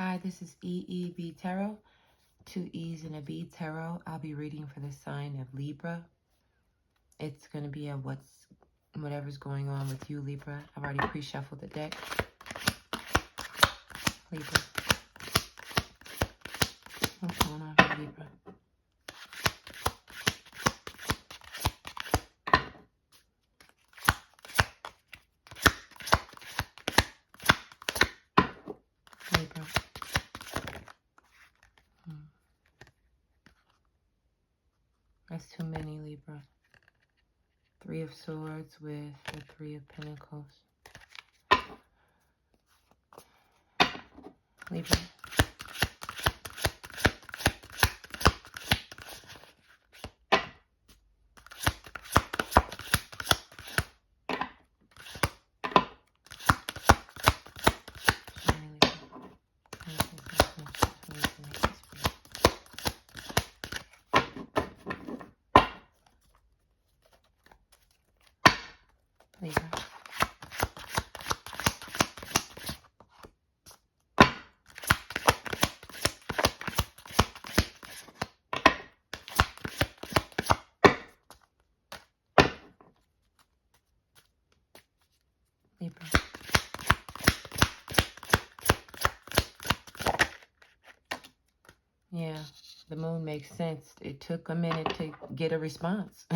Hi, this is EEB Tarot, 2 E's and a B Tarot. I'll be reading for the sign of Libra. It's going to be a whatever's going on with you, Libra. I've already pre-shuffled the deck. Libra. What's going on for Libra? Libra. That's too many, Libra. 3 of Swords with the 3 of Pentacles. Libra. Libra. Libra. Yeah, the moon makes sense. It took a minute to get a response.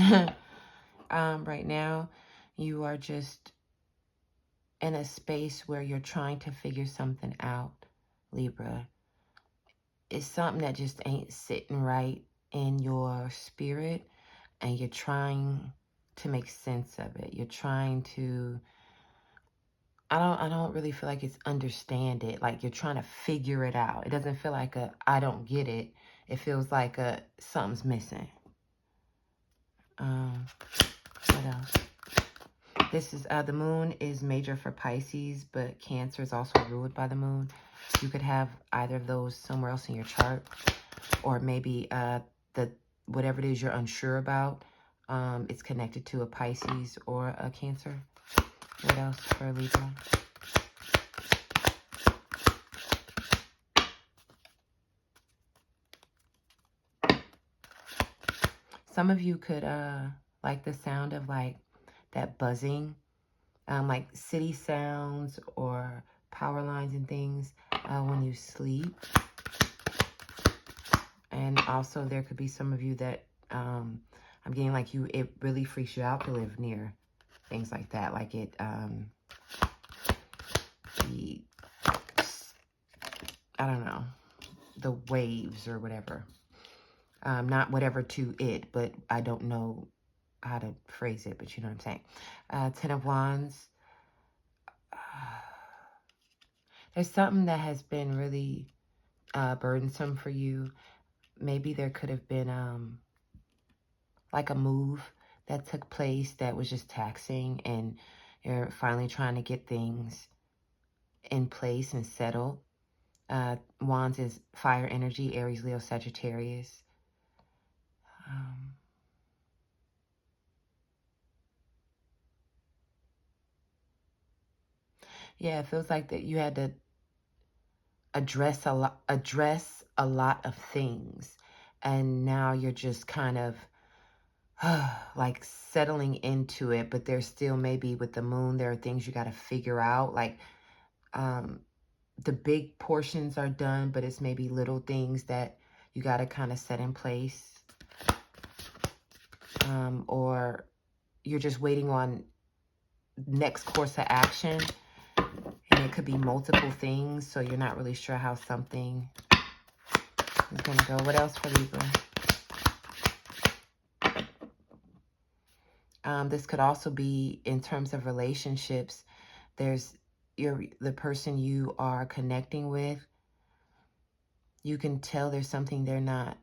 Right now, you are just in a space where you're trying to figure something out, Libra. It's something that just ain't sitting right in your spirit, and you're trying to make sense of it. You're trying to, I don't really feel like it's understand it. Like you're trying to figure it out. It doesn't feel like I don't get it. It feels like something's missing. What else? This is, the moon is major for Pisces, but Cancer is also ruled by the moon. You could have either of those somewhere else in your chart, or maybe whatever it is you're unsure about, it's connected to a Pisces or a Cancer. What else for Libra? Some of you could like the sound of like that buzzing, like city sounds or power lines and things when you sleep. And also there could be some of you that I'm getting like it really freaks you out to live near things like that. Like it, I don't know, the waves or whatever. Not whatever to it, but I don't know how to phrase it, but you know what I'm saying. 10 of Wands. There's something that has been really burdensome for you. Maybe there could have been like a move that took place that was just taxing, and you're finally trying to get things in place and settled. Wands is fire energy, Aries, Leo, Sagittarius. Yeah, it feels like that you had to address a lot of things, and now you're just kind of like settling into it, but there's still, maybe with the moon, there are things you got to figure out. Like the big portions are done, but it's maybe little things that you got to kind of set in place. Or you're just waiting on next course of action, and it could be multiple things, so you're not really sure how something is going to go. What else for Libra? This could also be in terms of relationships. There's the person you are connecting with. You can tell there's something they're not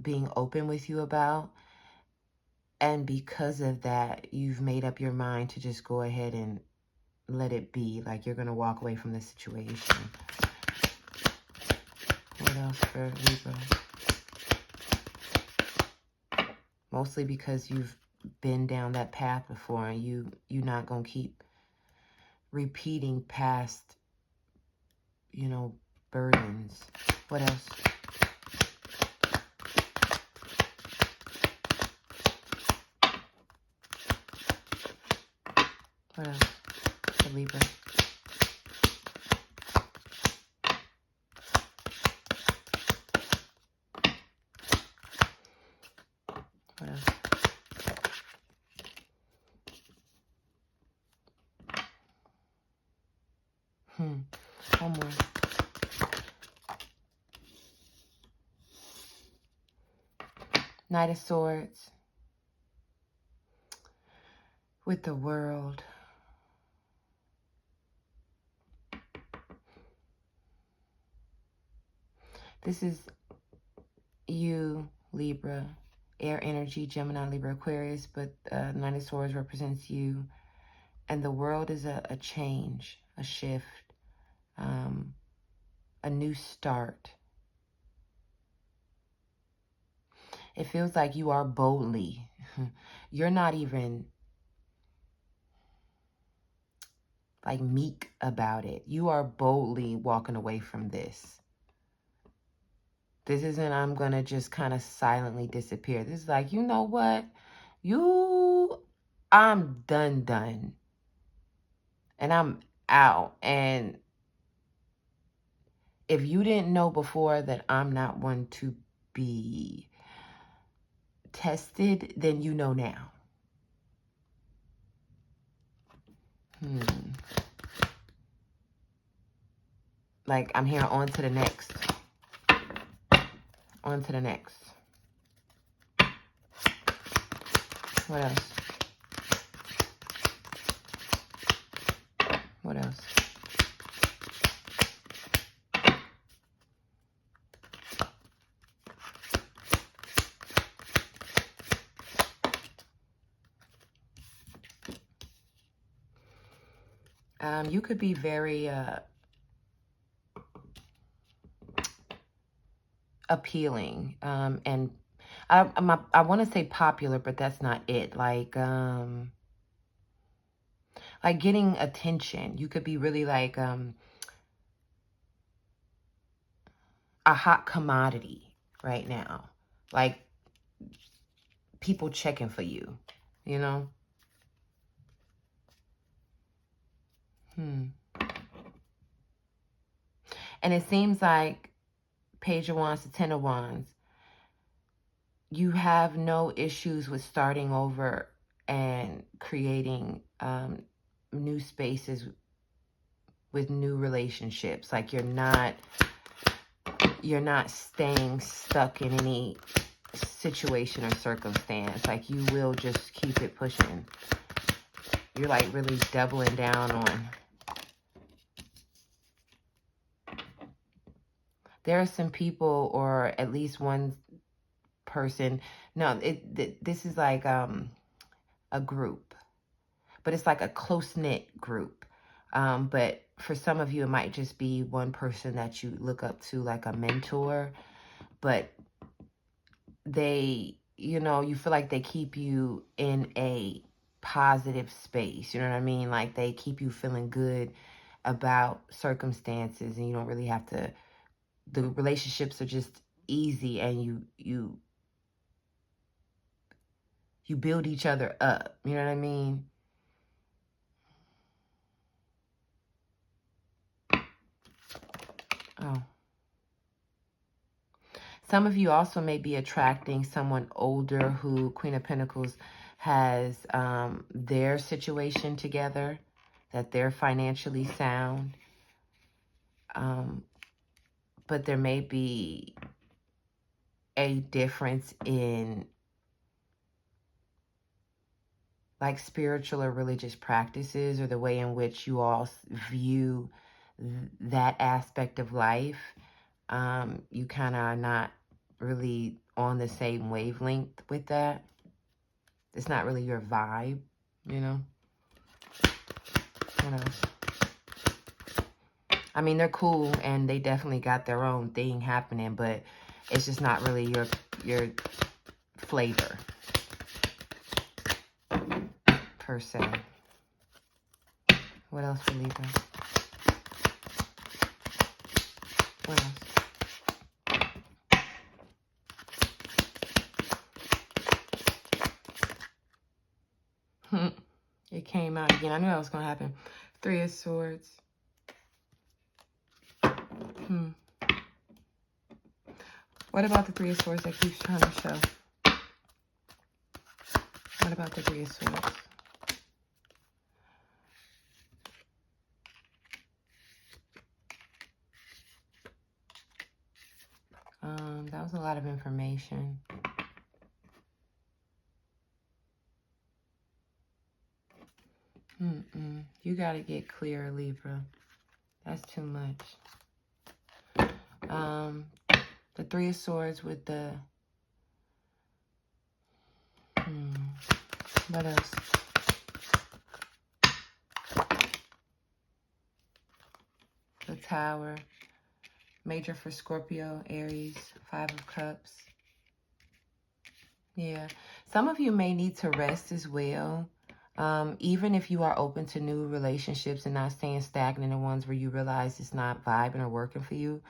being open with you about. And because of that, you've made up your mind to just go ahead and let it be. Like you're going to walk away from the situation. What else for Libra? Mostly because you've been down that path before, and you're not going to keep repeating past, you know, burdens. What else? What else? The Libra. What else? One more. Knight of Swords. With the World. This is you, Libra, air energy, Gemini, Libra, Aquarius, but Knight of Swords represents you. And the World is a change, a shift, a new start. It feels like you are boldly. You're not even like meek about it. You are boldly walking away from this. This isn't, I'm going to just kind of silently disappear. This is like, you know what? I'm done. And I'm out. And if you didn't know before that I'm not one to be tested, then you know now. Like, I'm here, on to the next. On to the next. What else? What else? You could be very appealing, and I want to say popular, but that's not it. Like getting attention. You could be really like a hot commodity right now. Like people checking for you, you know? And it seems like Page of Wands to Ten of Wands, you have no issues with starting over and creating new spaces with new relationships. Like you're not staying stuck in any situation or circumstance. Like you will just keep it pushing. You're like really doubling down on. There are some people, or at least one person. No, this is like a group, but it's like a close-knit group. But for some of you, it might just be one person that you look up to, like a mentor. But they, you know, you feel like they keep you in a positive space. You know what I mean? Like they keep you feeling good about circumstances, and you don't really have to. The relationships are just easy, and you build each other up. You know what I mean? Oh. Some of you also may be attracting someone older who, Queen of Pentacles, has their situation together, that they're financially sound. But there may be a difference in like spiritual or religious practices, or the way in which you all view that aspect of life. You kind of are not really on the same wavelength with that. It's not really your vibe, you know? What else? I mean, they're cool, and they definitely got their own thing happening, but it's just not really your flavor, per se. What else for Libra? What else? It came out again. I knew that was going to happen. 3 of Swords. What about the 3 of Swords that keeps trying to show? What about the 3 of Swords? That was a lot of information. You got to get clear, Libra. That's too much. The 3 of Swords with the... What else? The Tower. Major for Scorpio, Aries, 5 of Cups. Yeah. Some of you may need to rest as well. Even if you are open to new relationships and not staying stagnant in ones where you realize it's not vibing or working for you.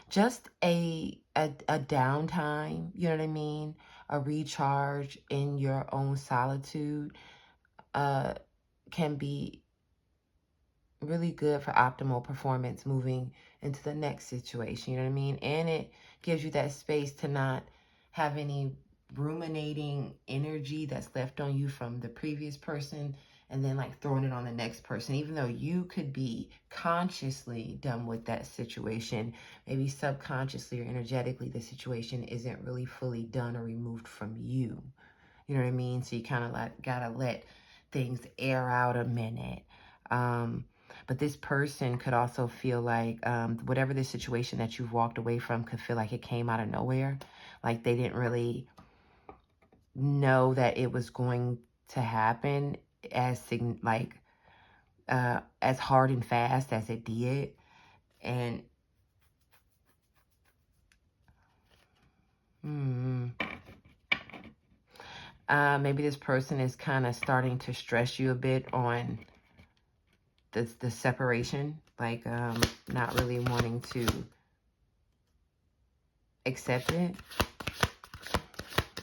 Just a downtime, you know what I mean? A recharge in your own solitude can be really good for optimal performance moving into the next situation, you know what I mean? And it gives you that space to not have any ruminating energy that's left on you from the previous person and then like throwing it on the next person, even though you could be consciously done with that situation. Maybe subconsciously or energetically the situation isn't really fully done or removed from you, you know what I mean? So you kind of like gotta let things air out a minute. But this person could also feel like whatever the situation that you've walked away from could feel like it came out of nowhere. Like they didn't really know that it was going to happen as hard and fast as it did. And maybe this person is kind of starting to stress you a bit on the separation, like not really wanting to accept it.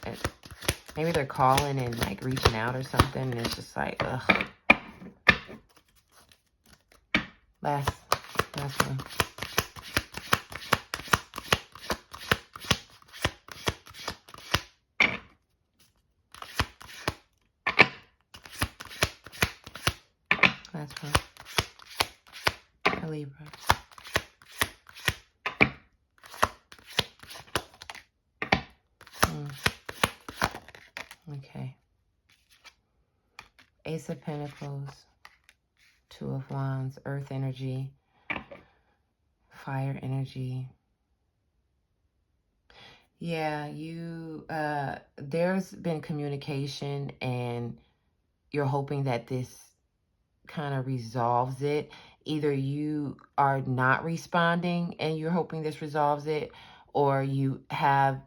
And maybe they're calling and like reaching out or something, and it's just like, ugh. Last one. Last one. A Libra. Okay. Ace of Pentacles, 2 of Wands, Earth energy, fire energy. Yeah, there's been communication and you're hoping that this kind of resolves it. Either you are not responding and you're hoping this resolves it, or you have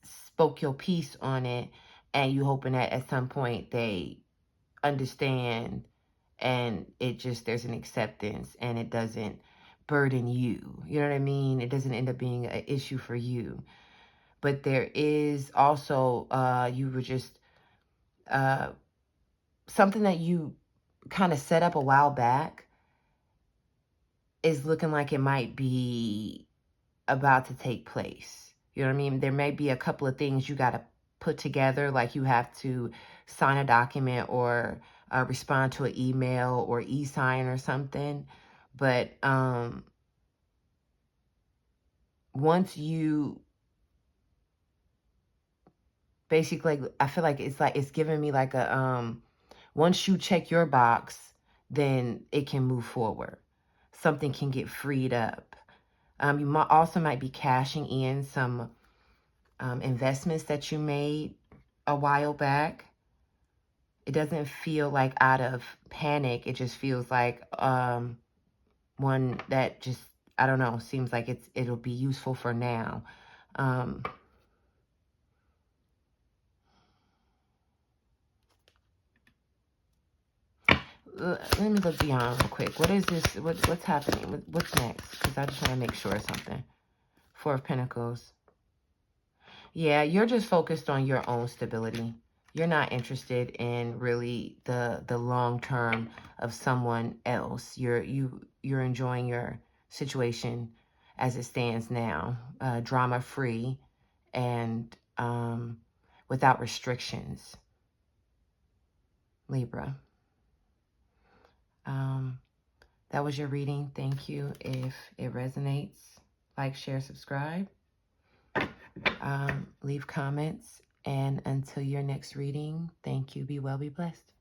spoke your piece on it and you hoping that at some point they understand and there's an acceptance and it doesn't burden you. You know what I mean? It doesn't end up being an issue for you. But there is also, you were just, something that you kind of set up a while back is looking like it might be about to take place. You know what I mean? There may be a couple of things you got to put together, like you have to sign a document or respond to an email or e-sign or something. But once you basically, I feel like it's giving me like a once you check your box, then it can move forward. Something can get freed up. You might be cashing in some investments that you made a while back. It doesn't feel like out of panic. It just feels like one that just, I don't know, seems like it'll be useful for now. let me look beyond real quick. What is this? What's happening? What's next? Because I just want to make sure of something. Four of Pentacles. Yeah, you're just focused on your own stability. You're not interested in really the long term of someone else. You're enjoying your situation as it stands now, drama free and without restrictions. Libra. That was your reading. Thank you. If it resonates, like, share, subscribe. Leave comments. And until your next reading, thank you. Be well, be blessed.